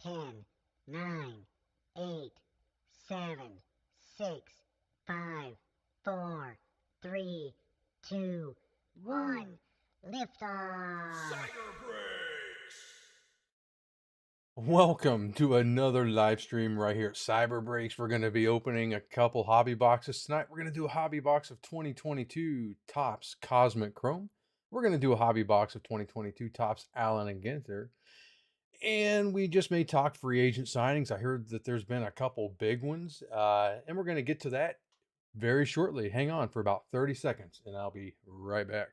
10, 9, 8, 7, 6, 5, 4, 3, 2, 1. Liftoff! Welcome to another live stream right here at Cyber Breaks. We're going to be opening a couple hobby boxes tonight. We're going to do a hobby box of 2022 Topps Cosmic Chrome. We're going to do a hobby box of 2022 Topps Allen and Ginter. And we just may talk free agent signings. I heard that there's been a couple big ones, and we're going to get to that very shortly. Hang on for about 30 seconds, and I'll be right back.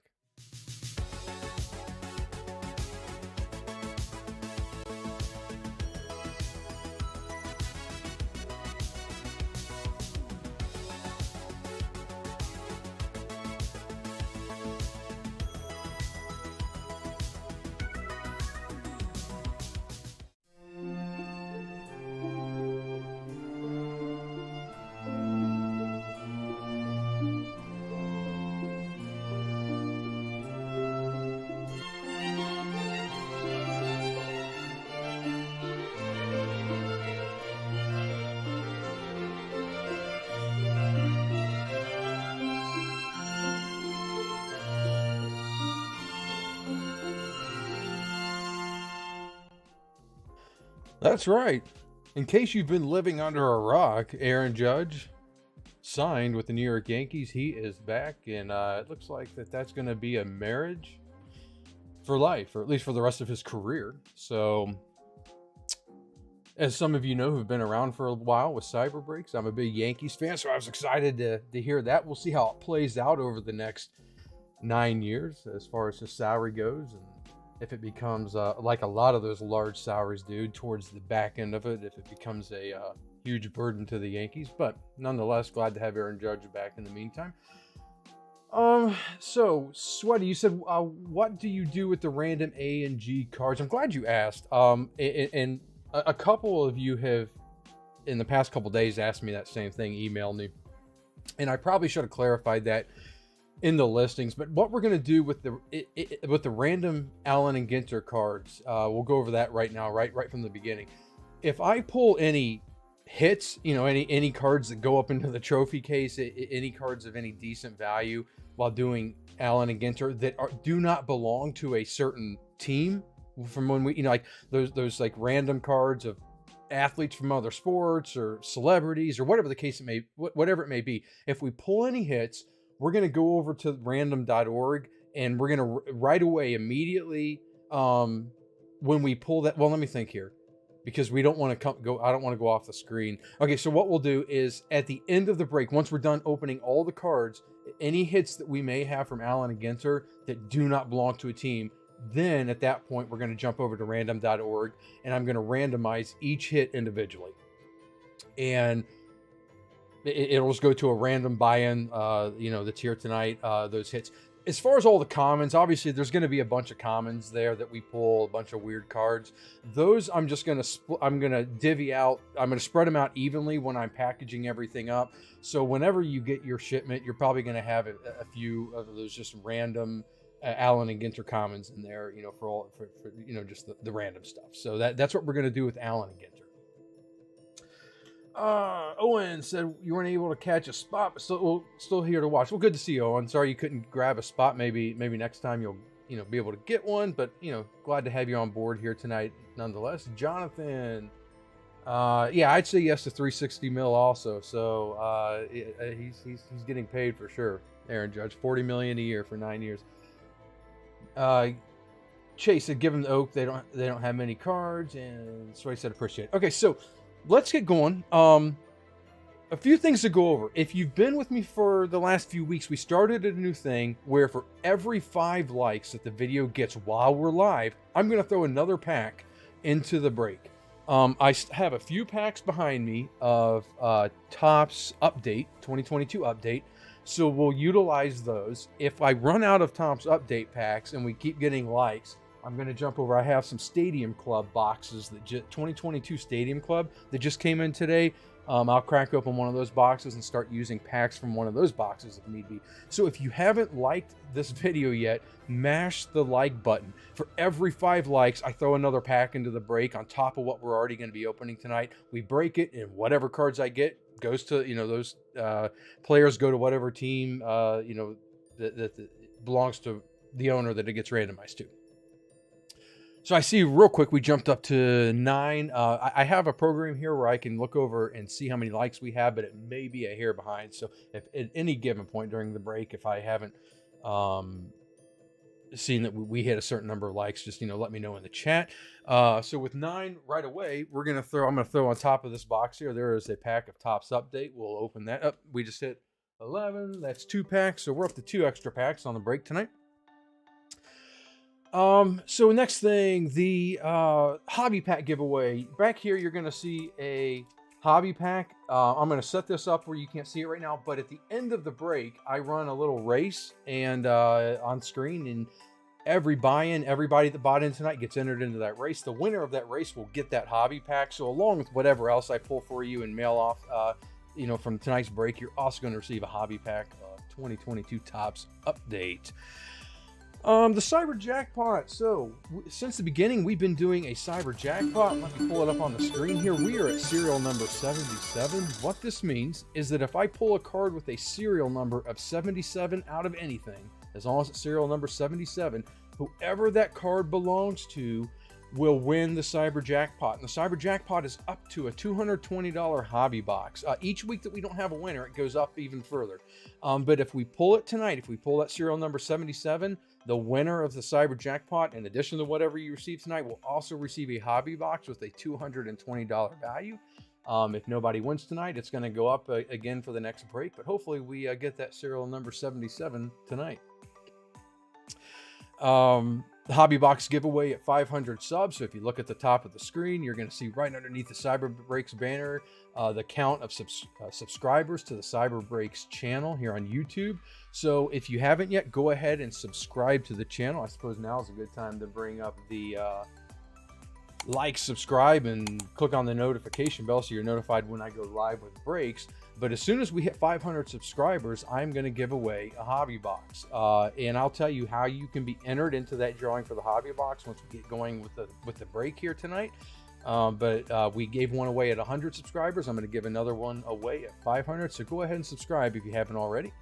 That's right. In case you've been living under a rock, Aaron Judge signed with the New York Yankees. He is back, and it looks like that's going to be a marriage for life, or at least for the rest of his career. So, as some of you know who've been around for a while with Cyber Breaks, I'm a big Yankees fan, so I was excited to hear that. We'll see how it plays out over the next 9 years as far as his salary goes, and if it becomes like a lot of those large salaries do towards the back end of it, if it becomes a huge burden to the Yankees. But nonetheless, glad to have Aaron Judge back in the meantime. So Sweaty, you said, what do you do with the random A and G cards? I'm glad you asked. And a couple of you have in the past couple days asked me that same thing, emailed me, and I probably should have clarified that in the listings. But what we're going to do with the random Allen and Ginter cards, we'll go over that right now, right from the beginning. If I pull any hits, any cards that go up into the trophy case, any cards of any decent value while doing Allen and Ginter that do not belong to a certain team, from when we, like those like random cards of athletes from other sports or celebrities or whatever the case whatever it may be, if we pull any hits, we're going to go over to random.org, and we're going to right away, immediately, when we pull that, well, let me think here, because we don't want to I don't want to go off the screen. Okay, so what we'll do is at the end of the break, once we're done opening all the cards, any hits that we may have from Allen and Ginter that do not belong to a team, then at that point, we're going to jump over to random.org, and I'm going to randomize each hit individually. And it'll just go to a random buy-in, that's here tonight, those hits. As far as all the commons, obviously there's going to be a bunch of commons there that we pull, a bunch of weird cards. Those I'm just going to I'm going to divvy out. I'm going to spread them out evenly when I'm packaging everything up. So whenever you get your shipment, you're probably going to have a few of those just random Allen and Ginter commons in there, for just the random stuff. So that's what we're going to do with Allen and Ginter. Owen said you weren't able to catch a spot, but still here to watch. Well, good to see you, Owen. Sorry you couldn't grab a spot. Maybe next time you'll be able to get one. But glad to have you on board here tonight, nonetheless. Jonathan, yeah, I'd say yes to 360 mil also. So he's getting paid for sure. Aaron Judge, $40 million a year for 9 years. Chase said give him the oak. They don't have many cards, and so I said appreciate it. Okay, so let's get going. A few things to go over. If you've been with me for the last few weeks, we started a new thing where for every 5 likes that the video gets while we're live, I'm going to throw another pack into the break. I have a few packs behind me of Topps Update, 2022 Update, so we'll utilize those. If I run out of Topps Update packs and we keep getting likes, I'm going to jump over. I have some Stadium Club boxes, 2022 Stadium Club that just came in today. I'll crack open one of those boxes and start using packs from one of those boxes if need be. So if you haven't liked this video yet, mash the like button. For every 5 likes, I throw another pack into the break on top of what we're already going to be opening tonight. We break it, and whatever cards I get goes to, those players go to whatever team, that belongs to the owner that it gets randomized to. So I see real quick, we jumped up to 9. I have a program here where I can look over and see how many likes we have, but it may be a hair behind. So if at any given point during the break, if I haven't seen that we hit a certain number of likes, just, let me know in the chat. So with 9 right away, I'm going to throw on top of this box here, there is a pack of Topps Update. We'll open that up. We just hit 11. That's 2 packs. So we're up to 2 extra packs on the break tonight. So next thing, the hobby pack giveaway. Back here, you're going to see a hobby pack. I'm going to set this up where you can't see it right now, but at the end of the break, I run a little race and on screen, and everybody that bought in tonight gets entered into that race. The winner of that race will get that hobby pack. So along with whatever else I pull for you and mail off, from tonight's break, you're also going to receive a hobby pack, 2022 Topps Update. The Cyber Jackpot. So, since the beginning, we've been doing a Cyber Jackpot. Let me pull it up on the screen here. We are at serial number 77. What this means is that if I pull a card with a serial number of 77 out of anything, as long as it's serial number 77, whoever that card belongs to will win the Cyber Jackpot. And the Cyber Jackpot is up to a $220 hobby box. Each week that we don't have a winner, it goes up even further. But if we pull it tonight, if we pull that serial number 77, the winner of the Cyber Jackpot, in addition to whatever you receive tonight, will also receive a hobby box with a $220 value. If nobody wins tonight, it's going to go up again for the next break, but hopefully we get that serial number 77 tonight. The hobby box giveaway at 500 subs. So if you look at the top of the screen, you're going to see right underneath the Cyber Breaks banner the count of subscribers to the Cyber Breaks channel here on YouTube. So if you haven't yet, go ahead and subscribe to the channel. I suppose now is a good time to bring up the like, subscribe, and click on the notification bell so you're notified when I go live with breaks. But as soon as we hit 500 subscribers, I'm going to give away a hobby box. And I'll tell you how you can be entered into that drawing for the hobby box once we get going with the break here tonight. But we gave one away at 100 subscribers. I'm going to give another one away at 500. So go ahead and subscribe if you haven't already.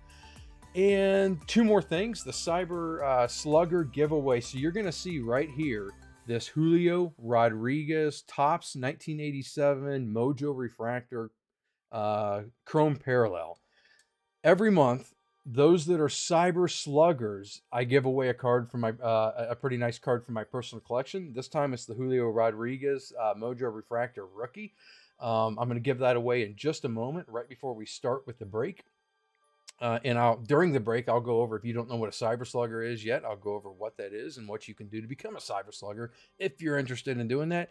And 2 more things, the Cyber Slugger giveaway. So you're going to see right here this Julio Rodriguez Topps 1987 Mojo Refractor Chrome Parallel. Every month, those that are Cyber Sluggers, I give away a card from my a pretty nice card from my personal collection. This time it's the Julio Rodriguez Mojo Refractor Rookie. I'm going to give that away in just a moment, right before we start with the break. And during the break, I'll go over, if you don't know what a Cyber Slugger is yet, I'll go over what that is and what you can do to become a Cyber Slugger if you're interested in doing that.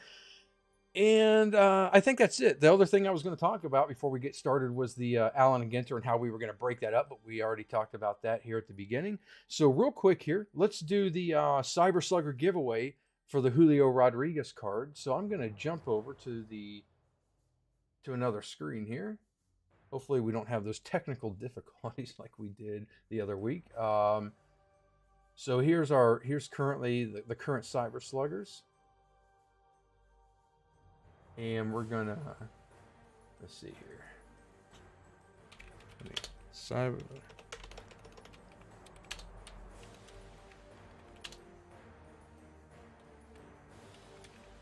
And I think that's it. The other thing I was going to talk about before we get started was the Allen and Ginter and how we were going to break that up, but we already talked about that here at the beginning. So real quick here, let's do the Cyber Slugger giveaway for the Julio Rodriguez card. So I'm going to jump over to another screen here. Hopefully we don't have those technical difficulties like we did the other week. So here's currently the current Cyber Sluggers. And we're gonna, let's see here. Cyber.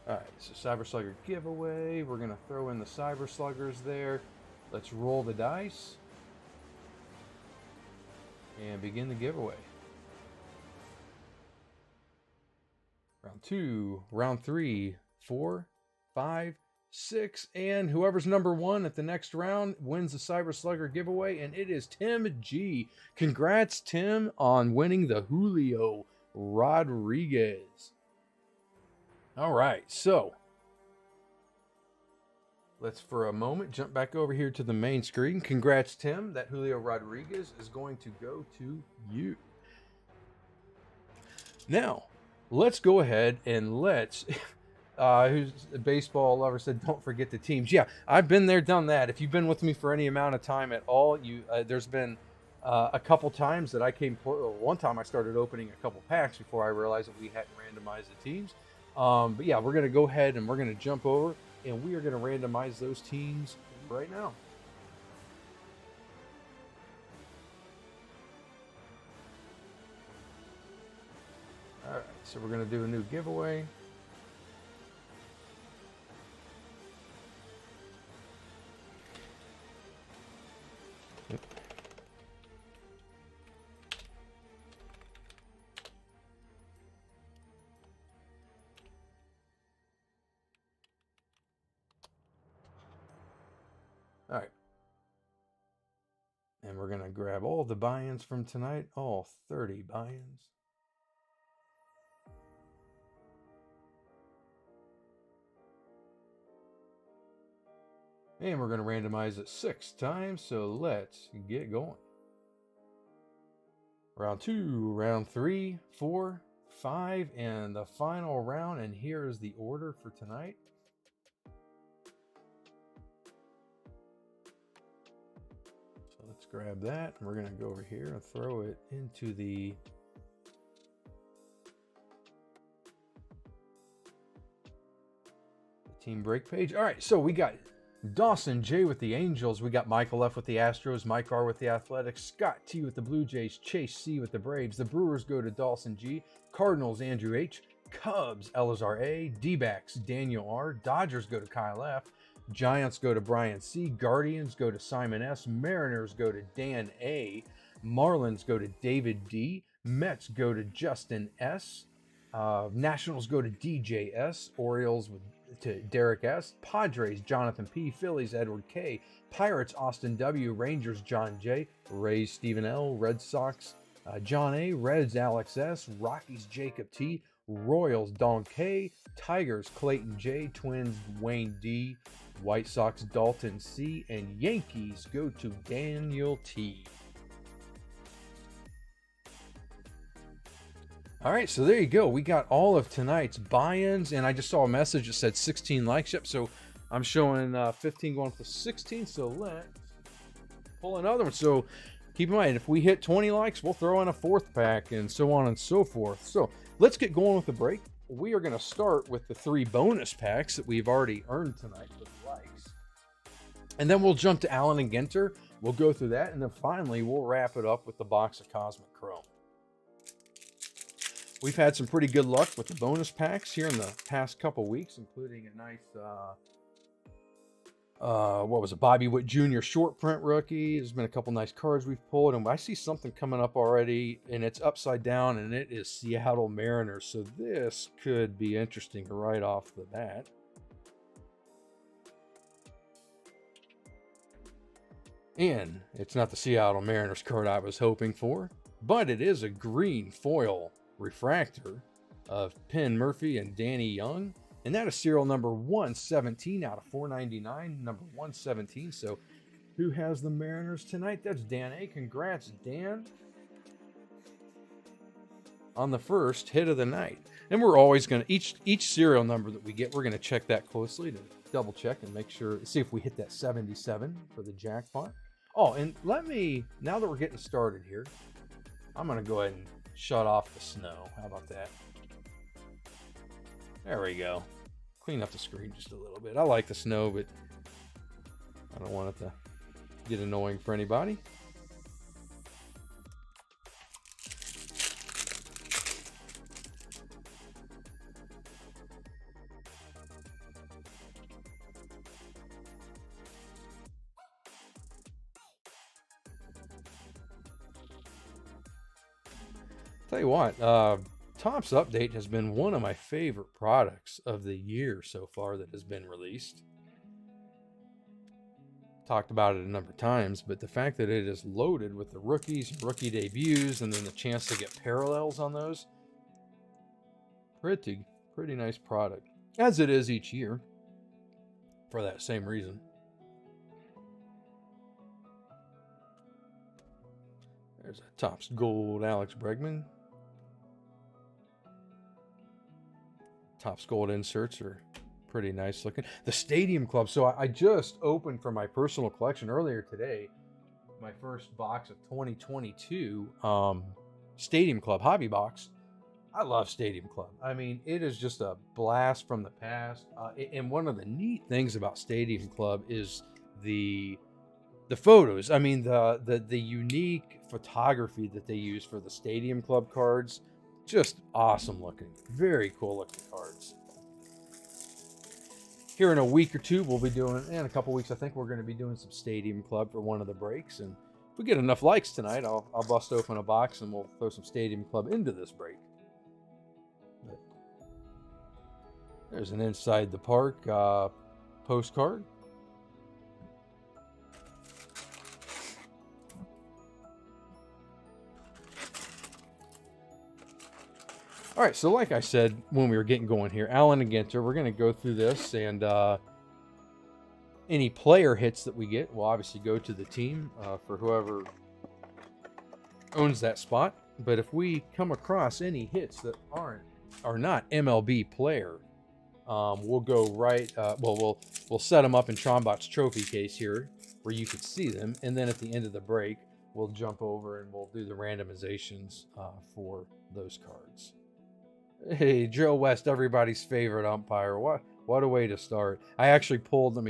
All right, so Cyber Slugger giveaway. We're gonna throw in the Cyber Sluggers there. Let's roll the dice and begin the giveaway. Round 2, round 3, 4, 5, 6, and whoever's number 1 at the next round wins the Cyber Slugger giveaway, and it is Tim G. Congrats, Tim, on winning the Julio Rodriguez. All right, so let's for a moment jump back over here to the main screen. Congrats, Tim. That Julio Rodriguez is going to go to you. Now, let's go ahead and who's a baseball lover, said, "Don't forget the teams." Yeah, I've been there, done that. If you've been with me for any amount of time at all, there's been a couple times that I came. One time I started opening a couple packs before I realized that we hadn't randomized the teams. But yeah, we're gonna go ahead and we're gonna jump over and we are gonna randomize those teams right now. All right, so we're gonna do a new giveaway. Yep. All right. And we're going to grab all the buy-ins from tonight, all 30 buy-ins. And we're going to randomize it 6 times, so let's get going. Round 2, round 3, 4, 5, and the final round. And here is the order for tonight. So let's grab that. And we're going to go over here and throw it into the team break page. All right, so we got Dawson J with the Angels. We got Michael F with the Astros, Mike R with the Athletics, Scott T with the Blue Jays, Chase C with the Braves. The Brewers go to Dawson G, Cardinals Andrew H, Cubs Elazar A, D-backs Daniel R, Dodgers go to Kyle F, Giants go to Brian C, Guardians go to Simon S, Mariners go to Dan A, Marlins go to David D, Mets go to Justin S, Nationals go to DJ S, Orioles to Derek S, Padres Jonathan P, Phillies Edward K, Pirates Austin W, Rangers John J, Rays Stephen L, Red Sox John A, Reds Alex S, Rockies Jacob T, Royals Don K, Tigers Clayton J, Twins Wayne D, White Sox Dalton C, and Yankees go to Daniel T. All right, so there you go. We got all of tonight's buy-ins, and I just saw a message that said 16 likes. Yep, so I'm showing 15 going to 16, so let's pull another one. So keep in mind, if we hit 20 likes, we'll throw in a 4th pack, and so on and so forth. So let's get going with the break. We are going to start with the 3 bonus packs that we've already earned tonight with likes. And then we'll jump to Allen and Ginter. We'll go through that, and then finally we'll wrap it up with the box of Cosmic Chrome. We've had some pretty good luck with the bonus packs here in the past couple weeks, including a nice, what was it, Bobby Witt Jr. short print rookie. There's been a couple nice cards we've pulled, and I see something coming up already, and it's upside down, and it is Seattle Mariners. So this could be interesting right off the bat. And it's not the Seattle Mariners card I was hoping for, but it is a green foil refractor of Penn Murphy and Danny Young, and that is serial number 117 out of 499, number 117. So who has the Mariners tonight? That's Dan A. Congrats, Dan, on the first hit of the night. And we're always going to, each serial number that we get, we're going to check that closely to double check and make sure, see if we hit that 77 for the jackpot. Oh, and let me, now that we're getting started here, I'm going to go ahead and shut off the snow. How about that? There we go. Clean up the screen just a little bit. I like the snow, but I don't want it to get annoying for anybody. Tell you what, Topps Update has been one of my favorite products of the year so far that has been released. Talked about it a number of times, but the fact that it is loaded with the rookies, rookie debuts, and then the chance to get parallels on those, pretty nice product, as it is each year for that same reason. There's a Topps Gold Alex Bregman. Topps Gold inserts are pretty nice looking. The Stadium Club. So I just opened for my personal collection earlier today my first box of 2022 Stadium Club hobby box. I love Stadium Club. I mean, it is just a blast from the past. And one of the neat things about Stadium Club is the photos. I mean, the unique photography that they use for the Stadium Club cards. Just awesome looking. Very cool looking cards. Here in a week or two, we'll be doing, in a couple weeks, I think we're going to be doing some Stadium Club for one of the breaks. And if we get enough likes tonight, I'll bust open a box and we'll throw some Stadium Club into this break. But there's an Inside the Park postcard. All right, so like I said when we were getting going here, Allen and Ginter, we're going to go through this, and any player hits that we get will obviously go to the team for whoever owns that spot. But if we come across any hits that are not MLB player, we'll go right. We'll set them up in Trombot's trophy case here, where you can see them, and then at the end of the break, we'll jump over and we'll do the randomizations for those cards. Hey, Joe West, everybody's favorite umpire. What a way to start. I actually pulled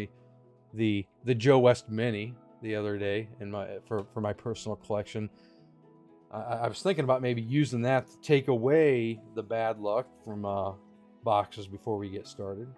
the Joe West Mini the other day in for my personal collection. I was thinking about maybe using that to take away the bad luck from boxes before we get started.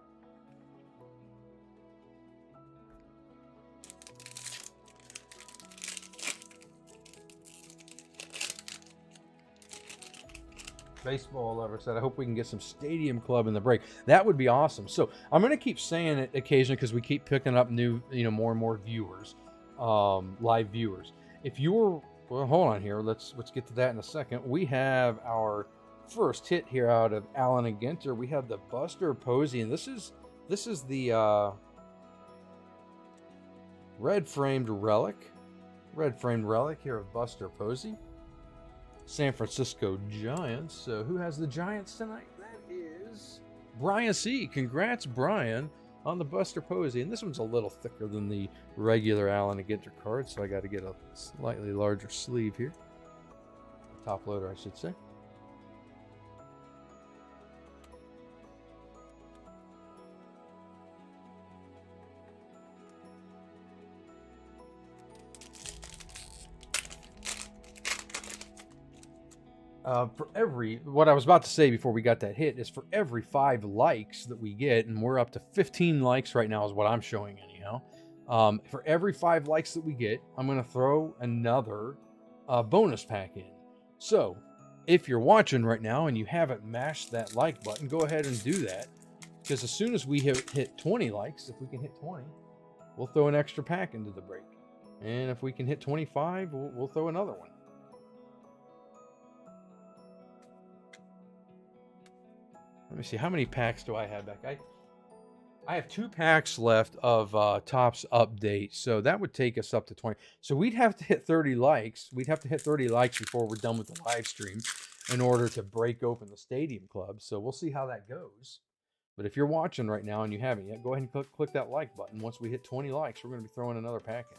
Baseball lover said, I hope we can get some Stadium Club in the break. That would be awesome. So I'm going to keep saying it occasionally because we keep picking up new, more and more viewers, live viewers. If you're, well, hold on here. Let's get to that in a second. We have our first hit here out of Allen and Ginter. We have the Buster Posey, and this is the red framed relic here of Buster Posey. San Francisco Giants. So who has the Giants tonight? That is Brian C. Congrats, Brian, on the Buster Posey. And this one's a little thicker than the regular Allen and Ginter card, so I got to get a slightly larger sleeve here. Top loader, I should say. What I was about to say before we got that hit is for every 5 likes that we get, and we're up to 15 likes right now is what I'm showing anyhow. For every 5 likes that we get, I'm going to throw another bonus pack in. So if you're watching right now and you haven't mashed that like button, go ahead and do that. Because as soon as we hit 20 likes, if we can hit 20, we'll throw an extra pack into the break. And if we can hit 25, we'll throw another one. Let me see, how many packs do I have back? I have 2 packs left of Topps Update, so that would take us up to 20. So we'd have to hit 30 likes. We'd have to hit 30 likes before we're done with the live stream in order to break open the Stadium Club. So we'll see how that goes. But if you're watching right now and you haven't yet, go ahead and click that like button. Once we hit 20 likes, we're going to be throwing another pack in.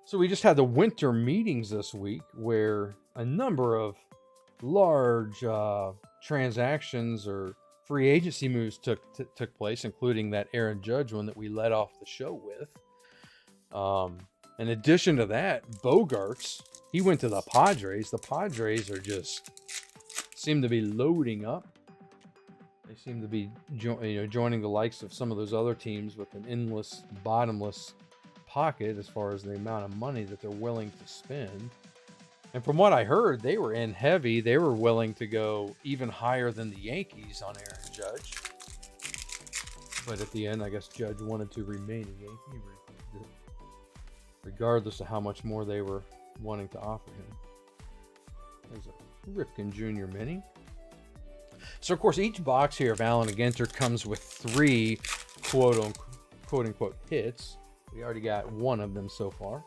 So we just had the winter meetings this week where a number of large transactions or free agency moves took place, including that Aaron Judge one that we led off the show with. In addition to that, Bogarts, he went to the Padres. The Padres are seem to be loading up. They seem to be joining the likes of some of those other teams with an endless, bottomless pocket as far as the amount of money that they're willing to spend. And from what I heard, they were in heavy. They were willing to go even higher than the Yankees on Aaron Judge. But at the end, I guess Judge wanted to remain a Yankee, regardless of how much more they were wanting to offer him. There's a Ripken Jr. Mini. So, of course, each box here of Allen and Ginter comes with 3 quote-unquote quote-unquote hits. We already got one of them so far.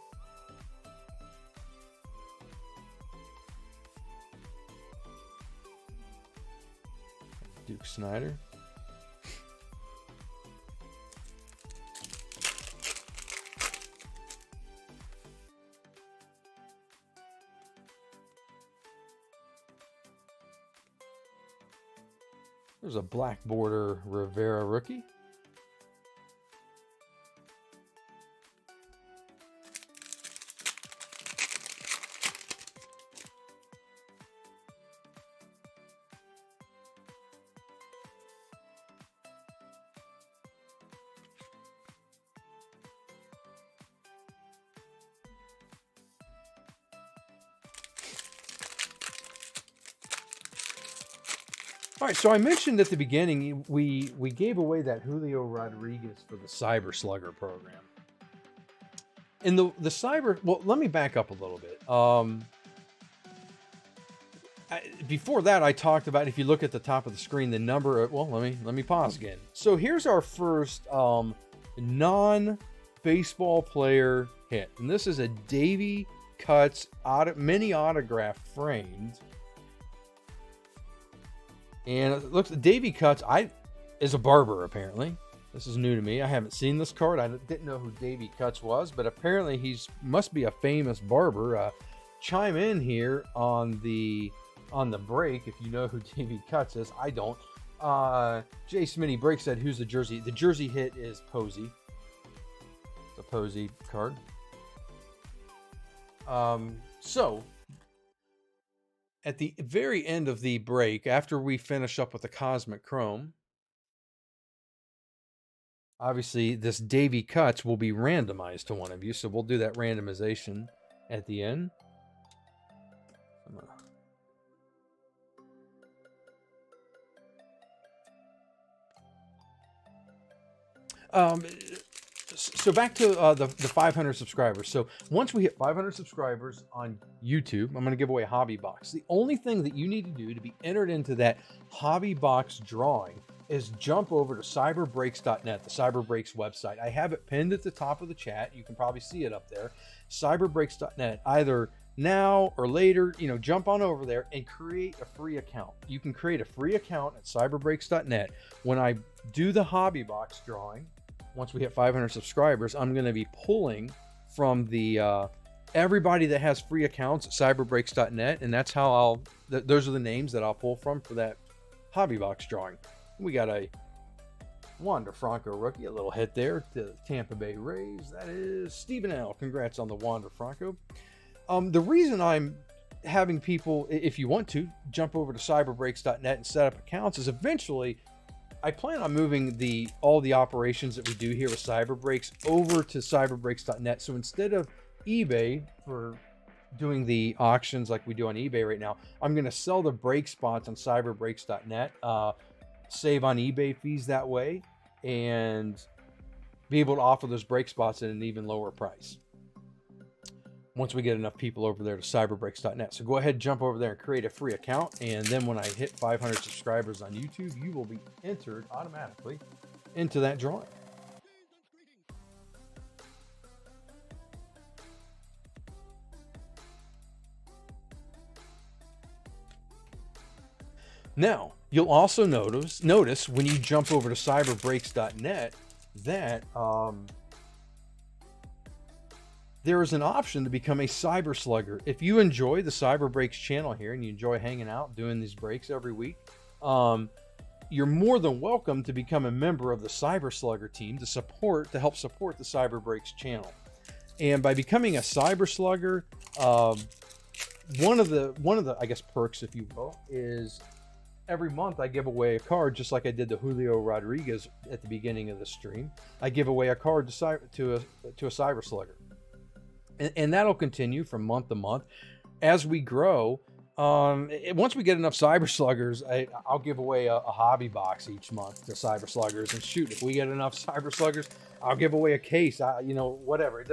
Duke Snyder. There's a black border Rivera rookie. All right, so I mentioned at the beginning we gave away that Julio Rodriguez for the Cyber Slugger program. And the Cyber, well, let me back up a little bit. Before that, I talked about, if you look at the top of the screen, the number of, well, let me pause again. So here's our first non-baseball player hit. And this is a Davey Cuts mini autograph framed. And it looks, Davey Cuts is a barber, apparently. This is new to me. I haven't seen this card. I didn't know who Davey Cuts was, but apparently must be a famous barber. Chime in here on the break if you know who Davey Cuts is. I don't. Jay Smitty Break said, who's the jersey? The jersey hit is Posey. It's a Posey card. So at the very end of the break, after we finish up with the Cosmic Chrome, obviously this Davey Cuts will be randomized to one of you. So we'll do that randomization at the end. So back to the 500 subscribers. So once we hit 500 subscribers on YouTube, I'm going to give away a hobby box. The only thing that you need to do to be entered into that hobby box drawing is jump over to cyberbreaks.net, the Cyberbreaks website. I have it pinned at the top of the chat. You can probably see it up there. Cyberbreaks.net. Either now or later, jump on over there and create a free account. You can create a free account at cyberbreaks.net. When I do the hobby box drawing, once we hit 500 subscribers, I'm going to be pulling from the everybody that has free accounts at cyberbreaks.net, and that's how those are the names that I'll pull from for that hobby box drawing. We got a Wander Franco rookie, a little hit there to the Tampa Bay Rays. That is Stephen L. Congrats on the Wander Franco. The reason I'm having people, if you want to, jump over to cyberbreaks.net and set up accounts is eventually I plan on moving all the operations that we do here with Cyberbreaks over to cyberbreaks.net. So instead of eBay for doing the auctions like we do on eBay right now, I'm going to sell the break spots on cyberbreaks.net, save on eBay fees that way, and be able to offer those break spots at an even lower price once we get enough people over there to cyberbreaks.net. So go ahead, jump over there and create a free account. And then when I hit 500 subscribers on YouTube, you will be entered automatically into that drawing. Now, you'll also notice when you jump over to cyberbreaks.net that there is an option to become a Cyber Slugger. If you enjoy the Cyber Breaks channel here and you enjoy hanging out, doing these breaks every week, you're more than welcome to become a member of the Cyber Slugger team to help support the Cyber Breaks channel. And by becoming a Cyber Slugger, one of the I guess perks, if you will, is every month I give away a card, just like I did the Julio Rodriguez at the beginning of the stream. I give away a card to a Cyber Slugger. And that'll continue from month to month as we grow. Once we get enough Cyber Sluggers, I'll give away a hobby box each month to Cyber Sluggers. And shoot, if we get enough Cyber Sluggers, I'll give away a case. Whatever.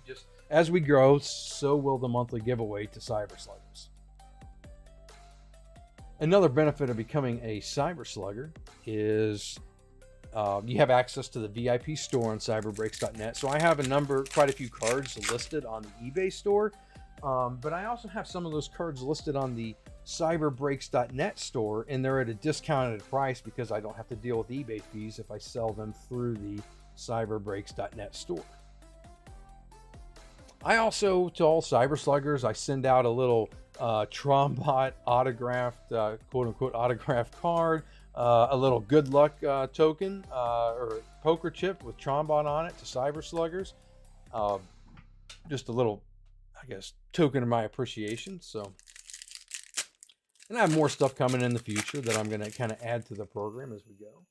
Just as we grow, so will the monthly giveaway to Cyber Sluggers. Another benefit of becoming a Cyber Slugger is you have access to the VIP store on cyberbreaks.net. So I have quite a few cards listed on the eBay store, but I also have some of those cards listed on the cyberbreaks.net store, and they're at a discounted price because I don't have to deal with eBay fees if I sell them through the cyberbreaks.net store. I also, to all cyber sluggers, I send out a little Trombot autographed, quote unquote, autographed card, a little good luck token or poker chip with Trombot on it to cyber sluggers. Just a little, I guess, token of my appreciation. So, and I have more stuff coming in the future that I'm going to kind of add to the program as we go.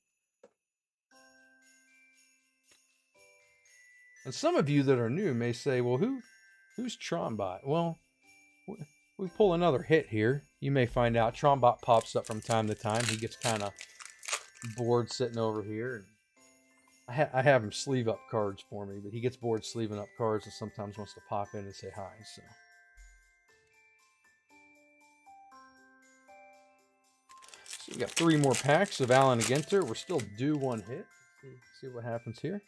And some of you that are new may say, well, who's Trombot? Well, we pull another hit here. You may find out Trombot pops up from time to time. He gets kind of bored sitting over here. I have him sleeve up cards for me, but he gets bored sleeving up cards and sometimes wants to pop in and say hi. So we got 3 more packs of Allen Ginter. We're still due 1 hit. See what happens here.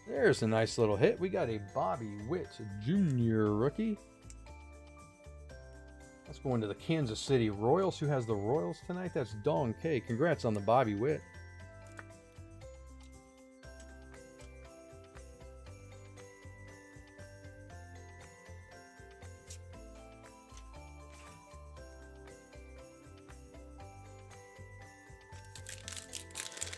There's a nice little hit. We got a Bobby Witt Jr. rookie. That's going to the Kansas City Royals. Who has the Royals tonight? That's Dong K. Congrats on the Bobby Witt.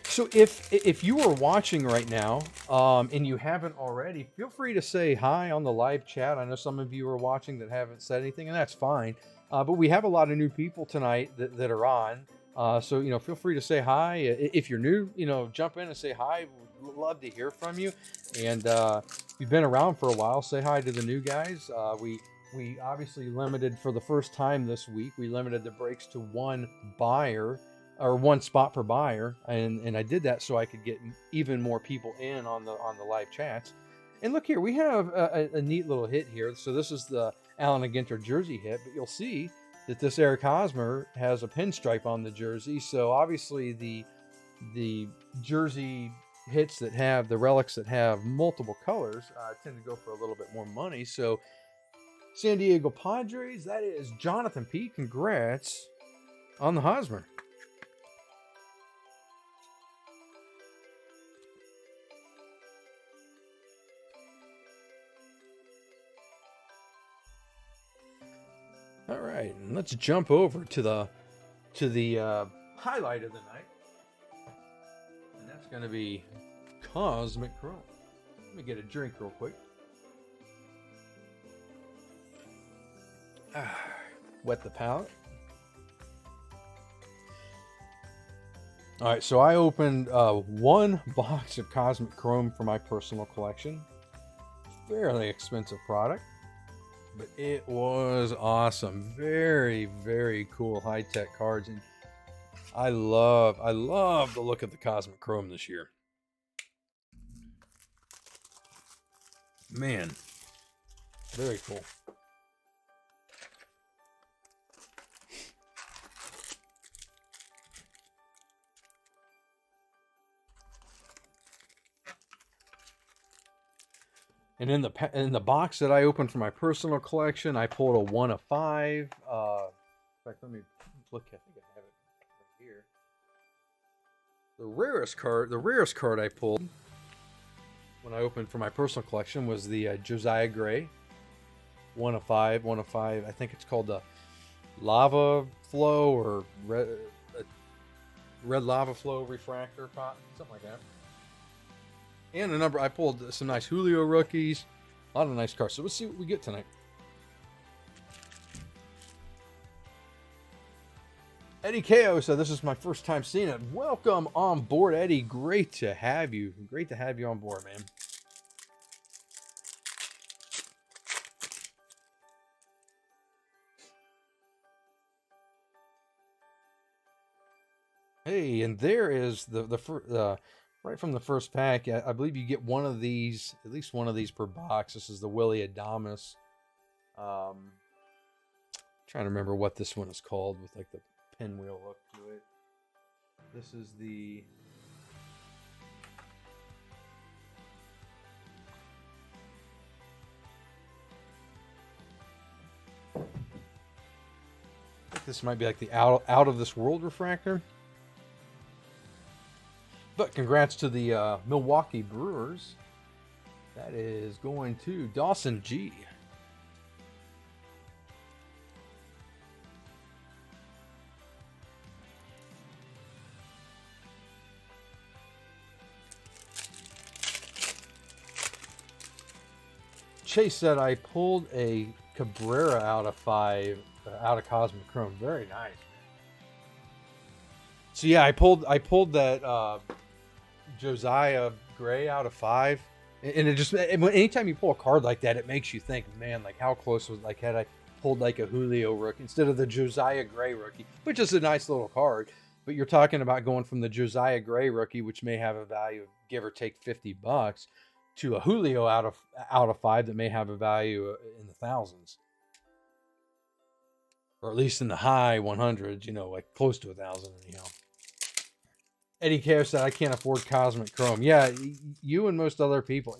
So if you are watching right now and you haven't already, feel free to say hi on the live chat. I know some of you are watching that haven't said anything, and that's fine. But we have a lot of new people tonight that are on. So, feel free to say hi. If you're new, jump in and say hi. We'd love to hear from you. And if you've been around for a while, say hi to the new guys. We obviously limited, for the first time this week, we limited the breaks to 1 buyer, or 1 spot per buyer, and I did that so I could get even more people in on the live chats. And look here, we have a neat little hit here. So this is the Allen Ginter jersey hit, but you'll see that this Eric Hosmer has a pinstripe on the jersey. So obviously the jersey hits that have the relics that have multiple colors tend to go for a little bit more money. So San Diego Padres, that is Jonathan P. Congrats on the Hosmer. All right, and let's jump over to the highlight of the night, and that's going to be Cosmic Chrome. Let me get a drink real quick. Wet the palate. All right, so I opened 1 box of Cosmic Chrome for my personal collection. Fairly expensive product, but it was awesome. Very, very cool high-tech cards, and I love the look of the Cosmic Chrome this year. Man, very cool. And in the box that I opened for my personal collection, I pulled a 1 of 5. In fact, let me look. I think I have it right here. The rarest card I pulled when I opened for my personal collection was the Josiah Gray 1 of 5. 1 of 5. I think it's called the Lava Flow or Red Lava Flow Refractor, something like that. And I pulled some nice Julio rookies. A lot of nice cards. So let's see what we get tonight. Eddie Ko said, this is my first time seeing it. Welcome on board, Eddie. Great to have you. Great to have you on board, man. Hey, and there is the right from the first pack. I believe you get one of these, at least one of these per box. This is the Willie Adames. Trying to remember what this one is called with like the pinwheel look to it. This is the this might be like the out of this world refractor. But congrats to the Milwaukee Brewers. That is going to Dawson G. Chase said I pulled a Cabrera out of 5, out of Cosmic Chrome. Very nice. So yeah, I pulled that Josiah Gray out of 5, and it just, anytime you pull a card like that, it makes you think, man, like how close was, like, had I pulled like a Julio rookie instead of the Josiah Gray rookie, which is a nice little card, but you're talking about going from the Josiah Gray rookie, which may have a value of give or take $50, to a Julio out of 5 that may have a value in the thousands, or at least in the high 100s, you know, like close to 1,000 anyhow. Eddie Care said, I can't afford Cosmic Chrome. Yeah, you and most other people.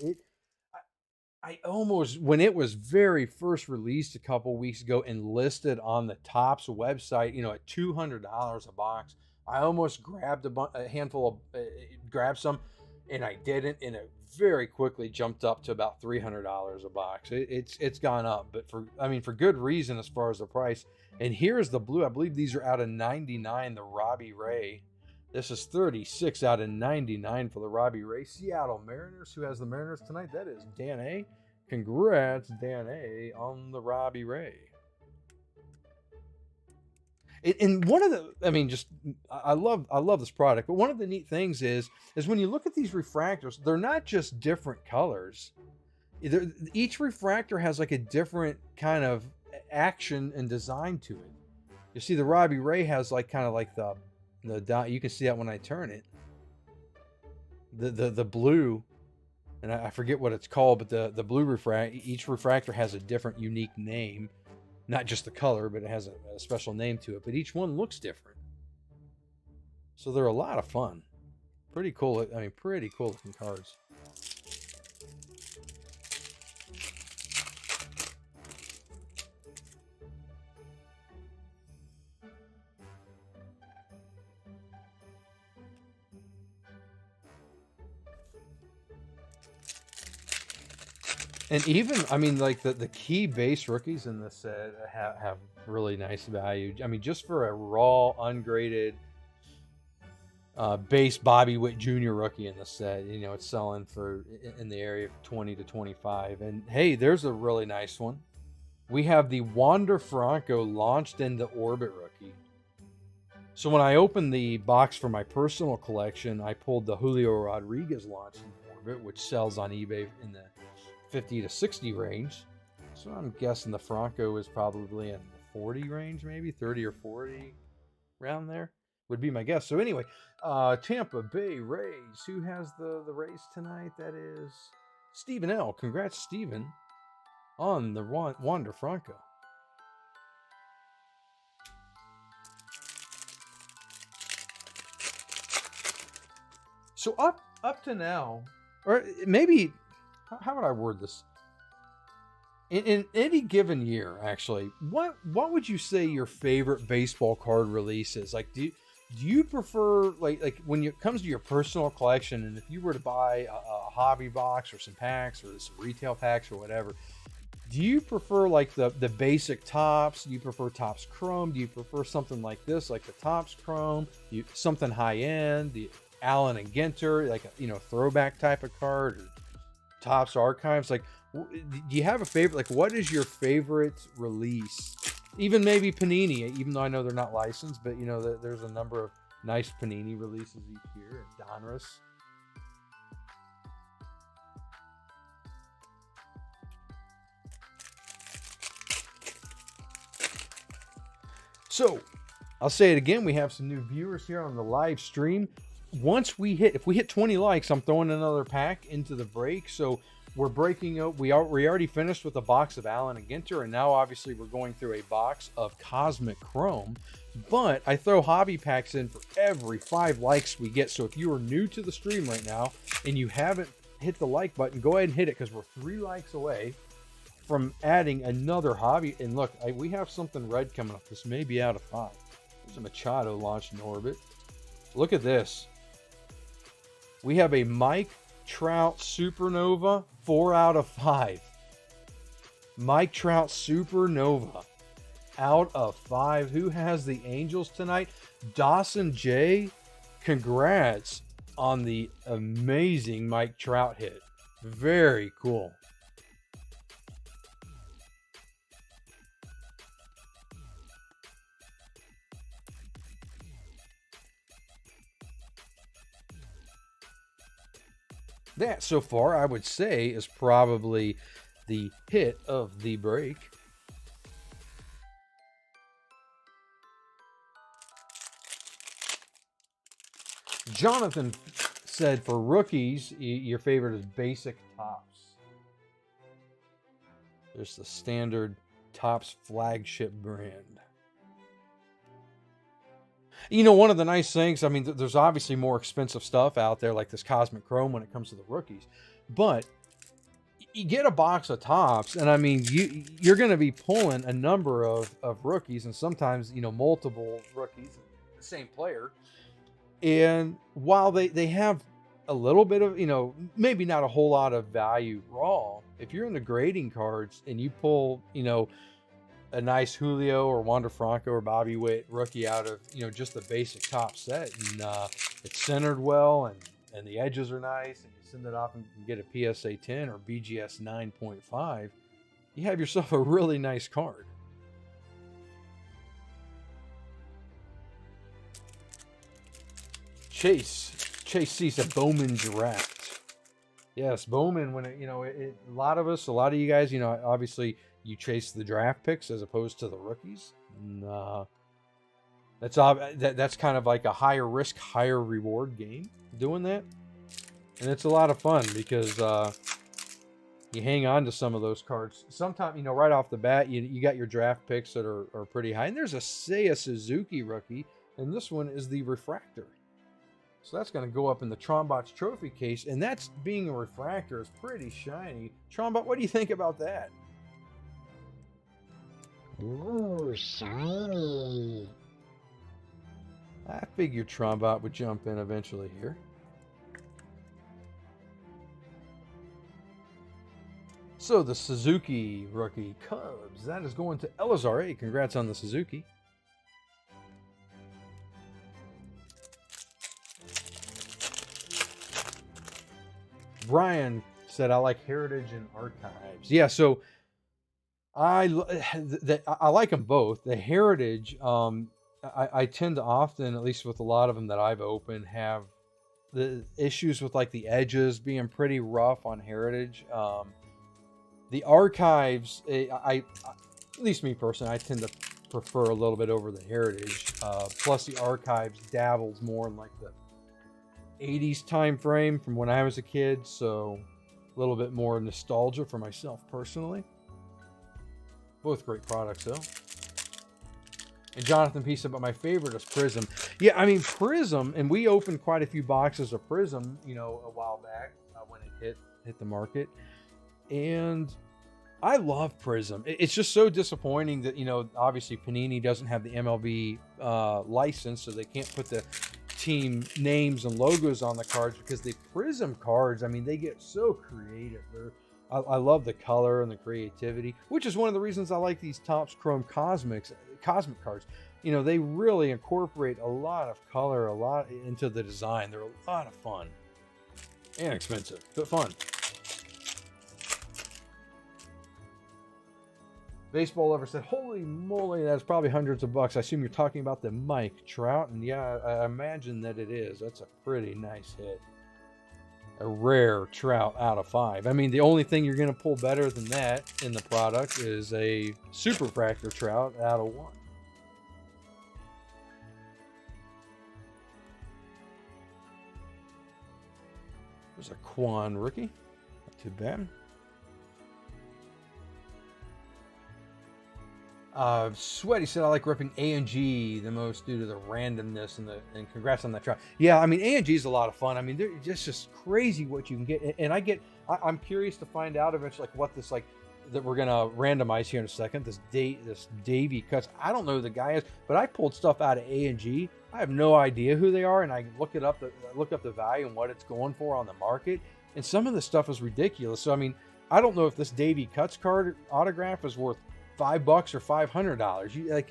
I almost, when it was very first released a couple weeks ago and listed on the Topps website, you know, at $200 a box, I almost grabbed a handful of, grabbed some, and I didn't, and it very quickly jumped up to about $300 a box. It's gone up, but for good reason as far as the price. And here's the blue. I believe these are out of 99, the Robbie Ray. This is 36 out of 99 for the Robbie Ray. Seattle Mariners. Who has the Mariners tonight? That is Dan A. Congrats, Dan A, on the Robbie Ray. And one of the, I love this product, but one of the neat things is when you look at these refractors, they're not just different colors. Each refractor has like a different kind of action and design to it. You see the Robbie Ray has like kind of like the dot. You can see that when I turn it. The blue, and I forget what it's called, but the blue each refractor has a different unique name. Not just the color, but it has a special name to it. But each one looks different. So they're a lot of fun. Pretty cool. Pretty cool looking cards. And even, like the key base rookies in this set have really nice value. Just for a raw, ungraded base Bobby Witt Jr. rookie in the set, it's selling for in the area of 20 to 25. And hey, there's a really nice one. We have the Wander Franco launched into orbit rookie. So when I opened the box for my personal collection, I pulled the Julio Rodriguez launched into orbit, which sells on eBay in the 50 to 60 range. So I'm guessing the Franco is probably in the 40 range, maybe 30 or 40 around there would be my guess. So anyway, Tampa Bay Rays. Who has the Rays tonight? That is Stephen L. Congrats, Stephen, on the Wander Franco. So up to now, or maybe, how would I word this? In any given year, actually, what would you say your favorite baseball card release is? Like, do you prefer, like when it comes to your personal collection, and if you were to buy a hobby box or some packs or some retail packs or whatever, do you prefer like the basic Topps? Do you prefer Topps Chrome? Do you prefer something like this, like the Topps Chrome? Something high end, the Allen and Ginter, like a throwback type of card, or Topps Archives? Like, do you have a favorite? Like, what is your favorite release? Even maybe Panini, even though I know they're not licensed, but there's a number of nice Panini releases each year. Donruss. So I'll say it again. We have some new viewers here on the live stream. If we hit 20 likes, I'm throwing another pack into the break. So we're breaking up. We already finished with a box of Allen and Ginter, and now obviously we're going through a box of Cosmic Chrome. But I throw hobby packs in for every 5 likes we get. So if you are new to the stream right now and you haven't hit the like button, go ahead and hit it, because we're 3 likes away from adding another hobby. And look, we have something red coming up. This may be out of 5. There's a Machado launched in orbit. Look at this. We have a Mike Trout Supernova, 4 out of 5. Mike Trout Supernova, out of 5. Who has the Angels tonight? Dawson J. Congrats on the amazing Mike Trout hit. Very cool. That, so far, I would say, is probably the hit of the break. Jonathan said for rookies, your favorite is Basic Tops. There's the standard Tops flagship brand. You know, one of the nice things, I mean, there's obviously more expensive stuff out there, like this Cosmic Chrome when it comes to the rookies. But you get a box of Tops, and I mean, you're going to be pulling a number of rookies, and sometimes, you know, multiple rookies, the same player. And while they have a little bit of, you know, maybe not a whole lot of value raw, if you're in the grading cards and you pull, you know, a nice Julio or Wander Franco or Bobby Witt rookie out of, you know, just the basic top set, and it's centered well, and the edges are nice, and you send it off and get a PSA 10 or BGS 9.5, you have yourself a really nice card. Chase C said Bowman draft. Yes, Bowman, when it, you know, a lot of you guys, you know, obviously you chase the draft picks as opposed to the rookies. And, that's kind of like a higher risk, higher reward game doing that. And it's a lot of fun because you hang on to some of those cards. Sometimes, you know, right off the bat, you got your draft picks that are pretty high. And there's a Seiya Suzuki rookie, and this one is the refractor. So that's going to go up in the Trombot's trophy case, and that's, being a refractor, is pretty shiny. Trombot, what do you think about that? Ooh, shiny. I figured Trombot would jump in eventually here. So the Suzuki rookie Cubs, that is going to Elazar. Hey, congrats on the Suzuki. Brian said, I like Heritage and Archives. Yeah, so I like them both. The Heritage, I tend to often, at least with a lot of them that I've opened, have the issues with like the edges being pretty rough on Heritage. The Archives, at least me personally, I tend to prefer a little bit over the Heritage. Plus the Archives dabbles more in like the 80s time frame from when I was a kid, so a little bit more nostalgia for myself personally. Both great products though. And Jonathan P said, but my favorite is Prism. Yeah, I mean Prism, and we opened quite a few boxes of Prism, you know, a while back when it hit the market, and I love Prism. It's just so disappointing that, you know, obviously Panini doesn't have the MLB license, so they can't put the team names and logos on the cards, because the Prism cards, I mean, they get so creative. I love the color and the creativity, which is one of the reasons I like these Topps Chrome Cosmic cards. You know, they really incorporate a lot of color, a lot into the design. They're a lot of fun and expensive, but fun. Baseball Lover said, holy moly, that's probably hundreds of bucks. I assume you're talking about the Mike Trout, and yeah, I imagine that it is. That's a pretty nice hit. A rare Trout out of 5. I mean, the only thing you're going to pull better than that in the product is a Super Fractor Trout out of 1. There's a Quan rookie. Not too bad. Sweaty said, I like ripping A&G the most due to the randomness and congrats on that try. Yeah, I mean, A&G is a lot of fun. I mean, they're just crazy what you can get. And I'm curious to find out eventually like what this like that we're gonna randomize here in a second. This Davy Cuts. I don't know who the guy is, but I pulled stuff out of A&G. I have no idea who they are, and I look up the value and what it's going for on the market. And some of the stuff is ridiculous. So I mean, I don't know if this Davy Cuts card autograph is worth $5 or $500. Like,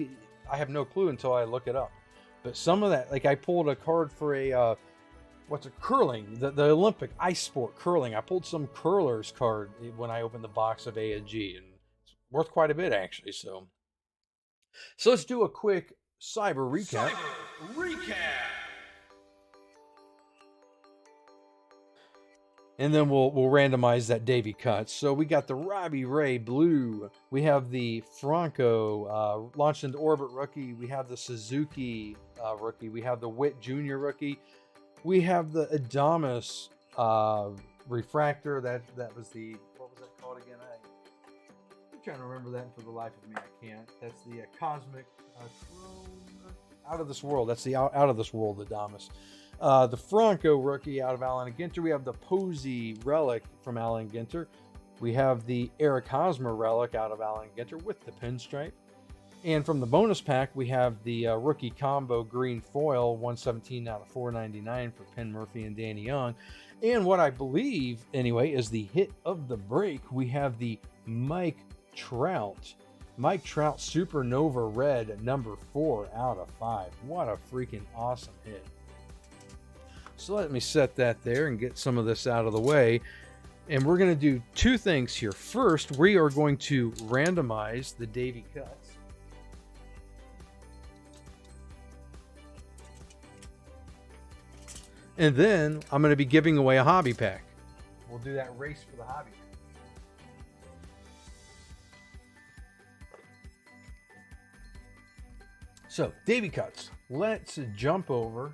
I have no clue until I look it up. But some of that, like I pulled a card for a curling, the Olympic ice sport curling. I pulled some curlers card when I opened the box of A&G, and it's worth quite a bit actually. So let's do a quick cyber recap. And then we'll randomize that Davy Cuts. So we got the Robbie Ray Blue. We have the Franco launched into orbit rookie. We have the Suzuki rookie. We have the Witt Jr. rookie. We have the Adamas refractor. That was the, what was that called again? I'm trying to remember that, and for the life of me I can't. That's the Cosmic Out of This World. That's the Out of This World Adamas. The Franco rookie out of Allen & Ginter. We have the Posey relic from Allen & Ginter. We have the Eric Hosmer relic out of Allen & Ginter with the pinstripe. And from the bonus pack, we have the rookie combo green foil 117 out of 499 for Penn Murphy and Danny Young. And what I believe, anyway, is the hit of the break. We have the Mike Trout Supernova Red number 4 out of 5. What a freaking awesome hit. So let me set that there and get some of this out of the way. And we're going to do two things here. First, we are going to randomize the Davy Cuts. And then I'm going to be giving away a hobby pack. We'll do that race for the hobby pack. So, Davy Cuts. Let's jump over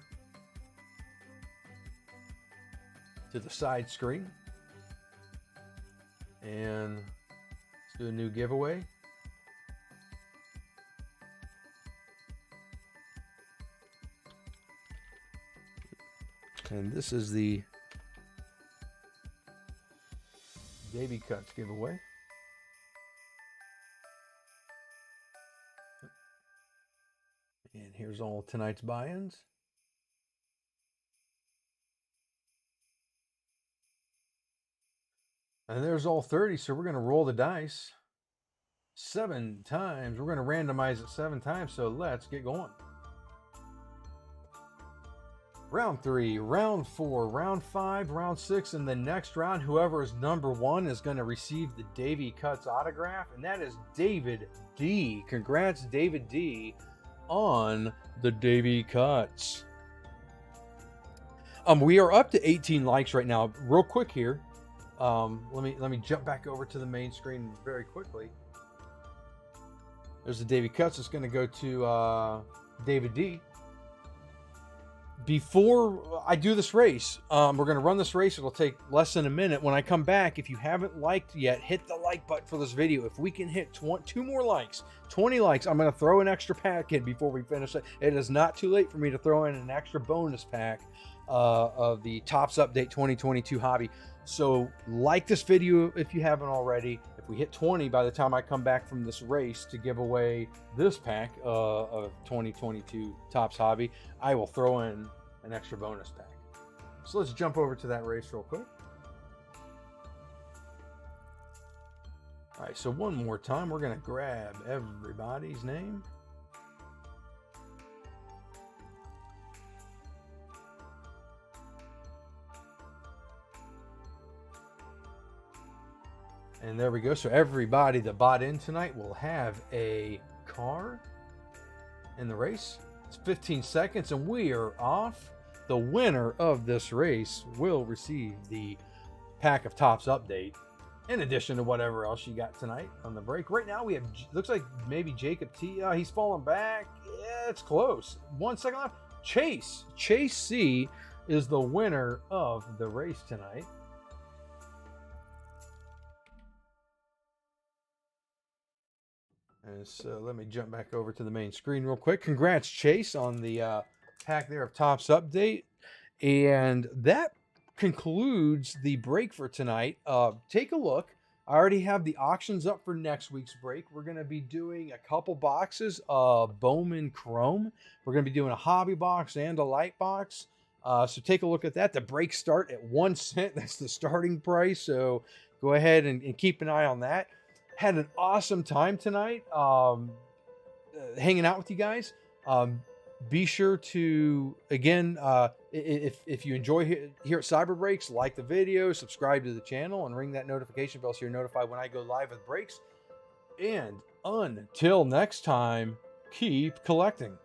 to the side screen and let's do a new giveaway. And this is the Davy Cuts giveaway. And here's all tonight's buy-ins. And there's all 30, so we're going to roll the dice 7 times. We're going to randomize it 7 times, so let's get going. Round 3, round 4, round 5, round 6, and the next round, whoever is number 1 is going to receive the Davy Cuts autograph, and that is David D. Congrats, David D, on the Davy Cuts. We are up to 18 likes right now. Real quick here. Let me jump back over to the main screen very quickly. There's the Davy Cuts. It's going to go to David D. Before I do this race, we're going to run this race. It'll take less than a minute. When I come back, if you haven't liked yet, hit the like button for this video. If we can hit 2 more likes, 20 likes, I'm going to throw an extra pack in before we finish it. It is not too late for me to throw in an extra bonus pack of the Topps Update 2022 hobby. So like this video if you haven't already. If we hit 20 by the time I come back from this race to give away this pack of 2022 Topps Hobby, I will throw in an extra bonus pack. So let's jump over to that race real quick. All right, so one more time, we're going to grab everybody's name. And there we go. So everybody that bought in tonight will have a card in the race. It's 15 seconds and we are off. The winner of this race will receive the pack of Topps Update in addition to whatever else you got tonight on the break. Right now we have, looks like maybe Jacob T. He's falling back. Yeah, it's close. 1 second left. Chase C is the winner of the race tonight. And so let me jump back over to the main screen real quick. Congrats, Chase, on the pack there of Topps update. And that concludes the break for tonight. Take a look. I already have the auctions up for next week's break. We're going to be doing a couple boxes of Bowman Chrome. We're going to be doing a hobby box and a light box. So take a look at that. The breaks start at 1 cent. That's the starting price. So go ahead and keep an eye on that. Had an awesome time tonight hanging out with you guys. Be sure to, again, if you enjoy here at Cyber Breaks, like the video, subscribe to the channel, and ring that notification bell so you're notified when I go live with breaks. And until next time, keep collecting.